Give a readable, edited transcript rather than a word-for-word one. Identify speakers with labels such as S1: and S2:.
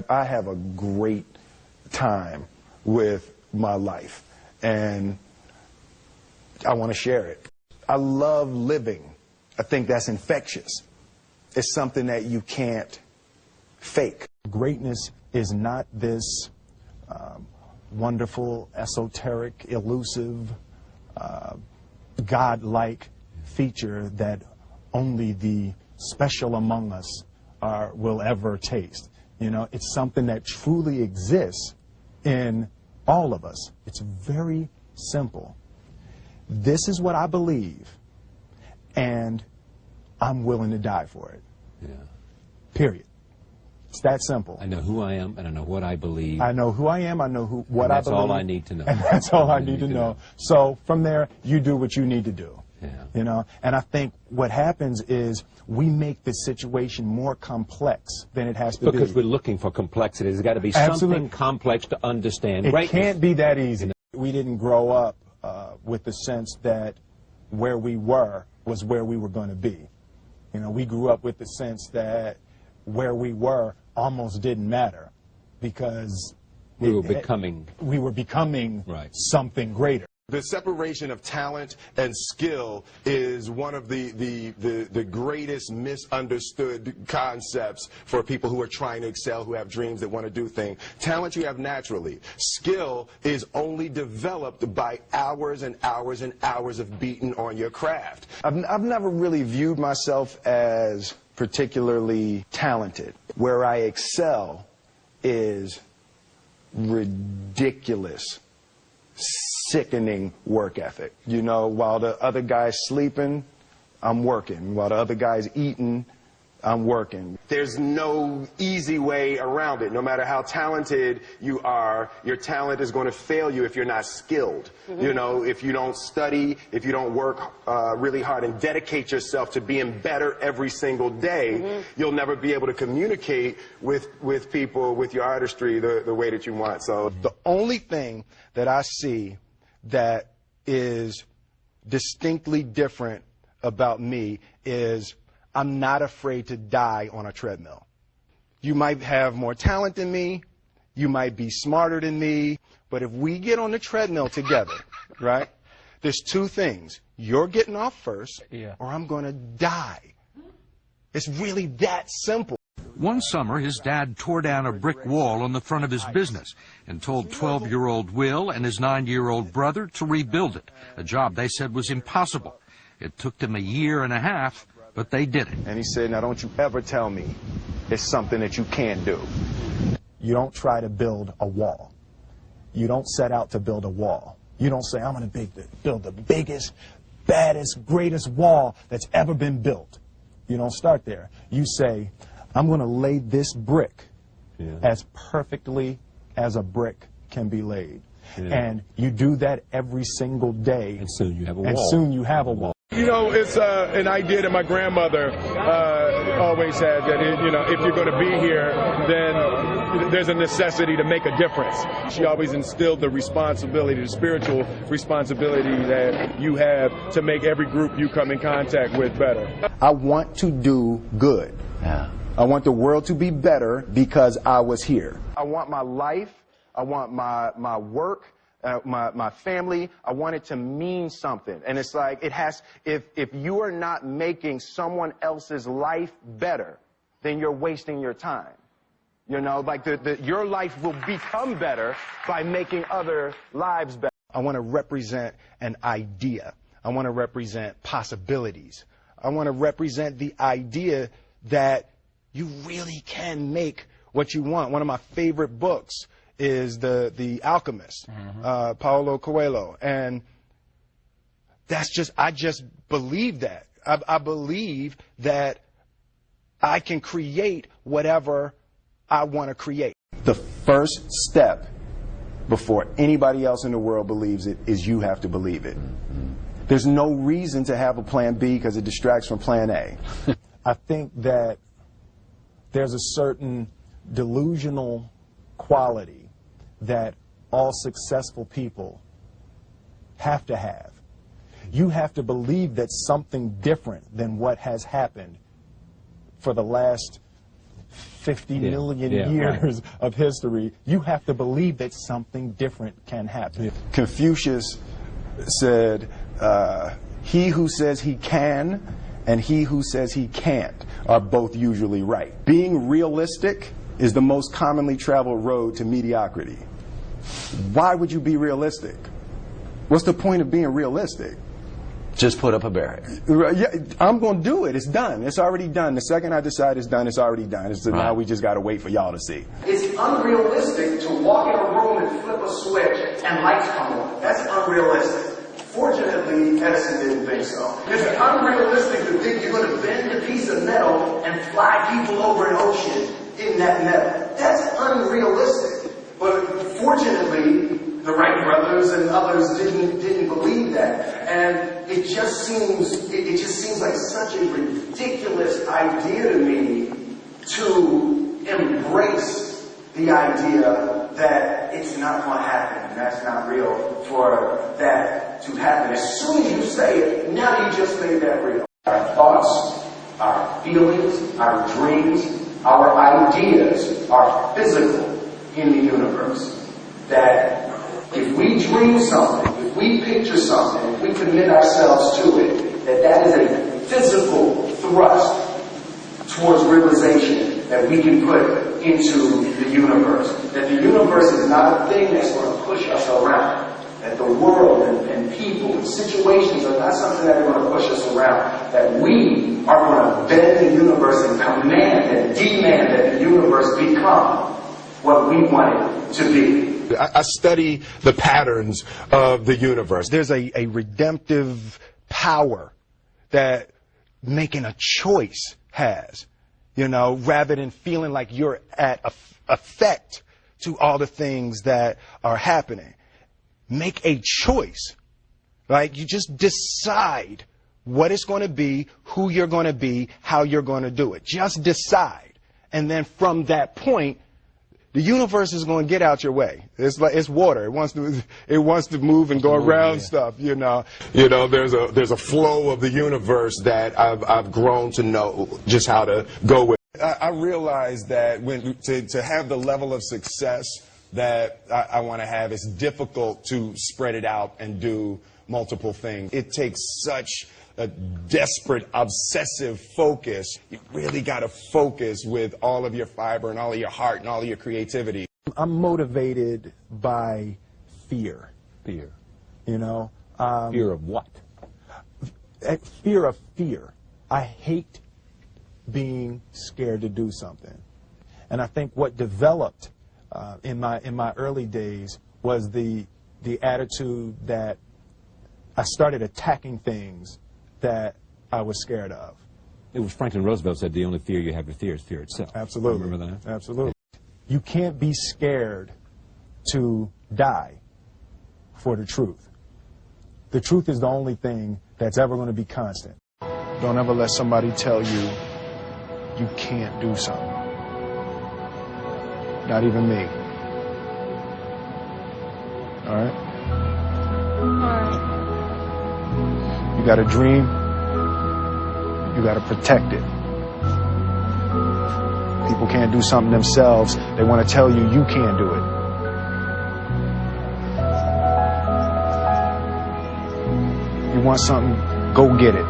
S1: I have a great time with my life, and I want to share it. I love living. I think that's infectious. It's something that you can't fake. Greatness is not this wonderful, esoteric, elusive, God-like feature that only the special among us will ever taste. You know, it's something that truly exists in all of us. It's very simple. This is what I believe, and I'm willing to die for it.
S2: Yeah.
S1: Period. It's that simple.
S2: I know who I am, and I know what I believe.
S1: I know who I am, I know what I believe.
S2: That's all I need to know.
S1: And that's all I need to know. So from there, you do what you need to do.
S2: Yeah.
S1: You know, and I think what happens is we make the situation more complex than it has to be.
S2: Because we're looking for complexity. There's got to be
S1: Absolutely.
S2: something complex to understand.
S1: It can't be that easy. We didn't grow up with the sense that where we were was where we were going to be. You know, we grew up with the sense that where we were almost didn't matter because
S2: we were becoming
S1: right. Something greater.
S3: The separation of talent and skill is one of the greatest misunderstood concepts for people who are trying to excel, who have dreams that want to do things. Talent you have naturally. Skill is only developed by hours and hours and hours of beating on your craft.
S1: I've never really viewed myself as particularly talented. Where I excel is ridiculous, sickening work ethic. You know, while the other guy's sleeping, I'm working. While the other guy's eating, I'm working.
S3: There's no easy way around it. No matter how talented you are, your talent is going to fail you if you're not skilled. Mm-hmm. You know, if you don't study, if you don't work really hard and dedicate yourself to being better every single day, mm-hmm. you'll never be able to communicate with people, with your artistry, the way that you want. So
S1: the only thing that I see that is distinctly different about me is I'm not afraid to die on a treadmill. You might have more talent than me, you might be smarter than me, but if we get on the treadmill together, right, there's two things. You're getting off first, or I'm going to die. It's really that simple.
S4: One summer, his dad tore down a brick wall on the front of his business and told 12-year-old Will and his 9-year-old brother to rebuild it, a job they said was impossible. It took them a year and a half, but they did it.
S1: And he said, now don't you ever tell me it's something that you can't do. You don't try to build a wall. You don't set out to build a wall. You don't say, I'm going to build the biggest, baddest, greatest wall that's ever been built. You don't start there. You say, I'm going to lay this brick as perfectly as a brick can be laid. And you do that every single day.
S2: And soon you have a wall.
S1: And soon you have a wall.
S3: You know, it's an idea that my grandmother always had, that, you know, if you're going to be here, then there's a necessity to make a difference. She always instilled the responsibility, the spiritual responsibility that you have to make every group you come in contact with better.
S1: I want to do good.
S2: Yeah.
S1: I want the world to be better because I was here. I want my life, I want my work, my family, I want it to mean something. And it's like, it has, if you are not making someone else's life better, then you're wasting your time. You know, like your life will become better by making other lives better. I want to represent an idea. I want to represent possibilities. I want to represent the idea that you really can make what you want. One of my favorite books is The Alchemist, Paulo Coelho. And that's just, I just believe that. I believe that I can create whatever I want to create. The first step before anybody else in the world believes it is you have to believe it. There's no reason to have a plan B because it distracts from plan A. I think that there's a certain delusional quality that all successful people have to have. You have to believe that something different than what has happened for the last
S5: 50 million years of history, you have to believe that something different can happen.
S1: Confucius said, he who says he can and he who says he can't are both usually right. Being realistic is the most commonly traveled road to mediocrity. Why would you be realistic? What's the point of being realistic?
S6: Just put up a barrier.
S1: Yeah, I'm going to do it. It's done. It's already done. The second I decide it's done, it's already done. So now we just got to wait for y'all to see.
S7: It's unrealistic to walk in a room and flip a switch and lights come on. That's unrealistic. Fortunately, Edison didn't think so. It's unrealistic to think you're going to bend a piece of metal and fly people over an ocean in that metal. That's unrealistic. But fortunately, the Wright brothers and others didn't believe that, and it just seems like such a ridiculous idea to me to embrace the idea that it's not going to happen, and that's not real for that to happen. As soon as you say it, now you just made that real. Our thoughts, our feelings, our dreams, our ideas are physical in the universe. That if we dream something, if we picture something, if we commit ourselves to it, that is a physical thrust towards realization that we can put into the universe. That the universe is not a thing that's going to push us around. That the world and people and situations are not something that are going to push us around. That we are going to bend the universe and command and demand that the universe become what we want it to be.
S3: I study the patterns of the universe.
S1: There's a redemptive power that making a choice has, you know, rather than feeling like you're at effect to all the things that are happening. Make a choice. Like, you just decide what it's going to be, who you're going to be, how you're going to do it. Just decide. And then from that point, the universe is going to get out your way. It's like it's water. It wants to move and go around stuff. You know,
S3: there's a flow of the universe that I've grown to know just how to go with. I realized that to have the level of success that I want to have, it's difficult to spread it out and do multiple things. It takes such a desperate, obsessive focus. You really got to focus with all of your fiber and all of your heart and all of your creativity.
S5: I'm motivated by fear.
S2: Fear.
S5: You know?
S2: Fear of what?
S5: Fear of fear. I hate being scared to do something. And I think what developed in my early days was the attitude that I started attacking things that I was scared of.
S2: It was Franklin Roosevelt said the only fear you have to fear is fear itself.
S5: Absolutely.
S2: Remember that?
S5: Absolutely. You can't be scared to die for the truth. The truth is the only thing that's ever going to be constant.
S1: don't ever let somebody tell you you can't do something. Not even me. All right? You got a dream, you got to protect it. People can't do something themselves. They want to tell you you can't do it. You want something, go get it.